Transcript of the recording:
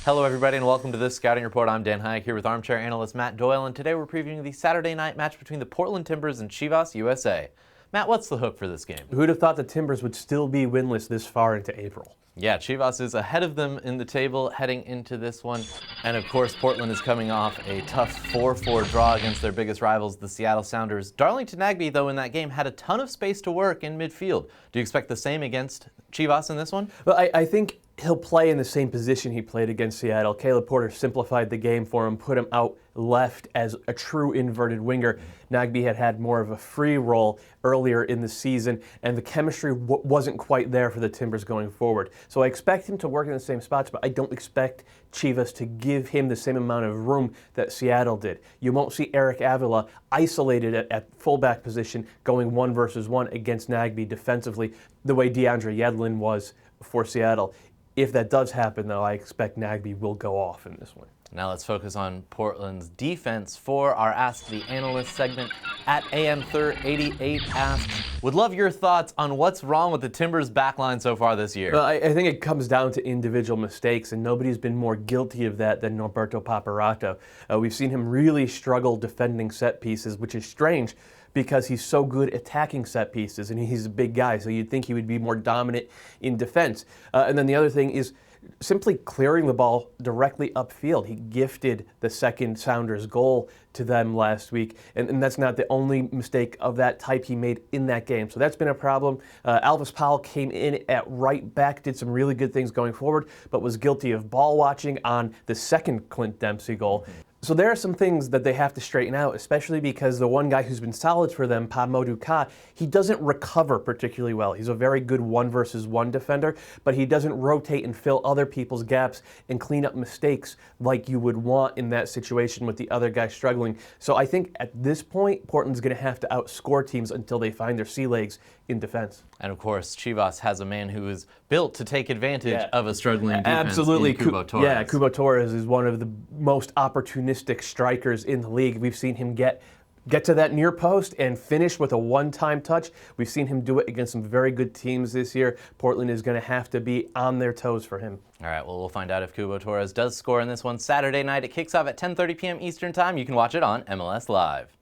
Hello everybody and welcome to this Scouting Report. I'm Dan Haiek here with Armchair analyst Matt Doyle, and today we're previewing the Saturday night match between the Portland Timbers and Chivas, USA. Matt, what's the hook for this game? Who'd have thought the Timbers would still be winless this far into April? Yeah, Chivas is ahead of them in the table heading into this one. And of course, Portland is coming off a tough 4-4 draw against their biggest rivals, the Seattle Sounders. Darlington Nagbe, though, in that game had a ton of space to work in midfield. Do you expect the same against Chivas in this one? Well, I think he'll play in the same position he played against Seattle. Caleb Porter simplified the game for him, put him out left as a true inverted winger. Nagbe had more of a free role earlier in the season, and the chemistry wasn't quite there for the Timbers going forward. So I expect him to work in the same spots, but I don't expect Chivas to give him the same amount of room that Seattle did. You won't see Eric Avila isolated at fullback position going 1-versus-1 against Nagbe defensively the way DeAndre Yedlin was for Seattle. If that does happen, though, I expect Nagbe will go off in this one. Now let's focus on Portland's defense for our Ask the Analyst segment. At AMThur88 asks, would love your thoughts on what's wrong with the Timbers backline so far this year. Well, I think it comes down to individual mistakes, and nobody's been more guilty of that than Norberto Paparato. We've seen him really struggle defending set pieces, which is strange because he's so good attacking set pieces, and he's a big guy, so you'd think he would be more dominant in defense. And then the other thing is simply clearing the ball directly upfield. He gifted the second Sounders goal to them last week, and that's not the only mistake of that type he made in that game. So that's been a problem. Alvis Powell came in at right back, did some really good things going forward, but was guilty of ball watching on the second Clint Dempsey goal. So there are some things that they have to straighten out, especially because the one guy who's been solid for them, Modou Ka, he doesn't recover particularly well. He's a very good 1-versus-1 defender, but he doesn't rotate and fill other people's gaps and clean up mistakes like you would want in that situation with the other guy struggling. So I think at this point, Portland's going to have to outscore teams until they find their sea legs in defense. And of course, Chivas has a man who is built to take advantage of a struggling defense. Absolutely. In Cubo Torres. Yeah, Cubo Torres is one of the most opportunistic strikers in the league. We've seen him get to that near post and finish with a one-time touch. We've seen him do it against some very good teams this year. Portland is going to have to be on their toes for him. All right, well, we'll find out if Cubo Torres does score in this one Saturday night. It kicks off at 10:30 p.m. Eastern Time. You can watch it on MLS Live.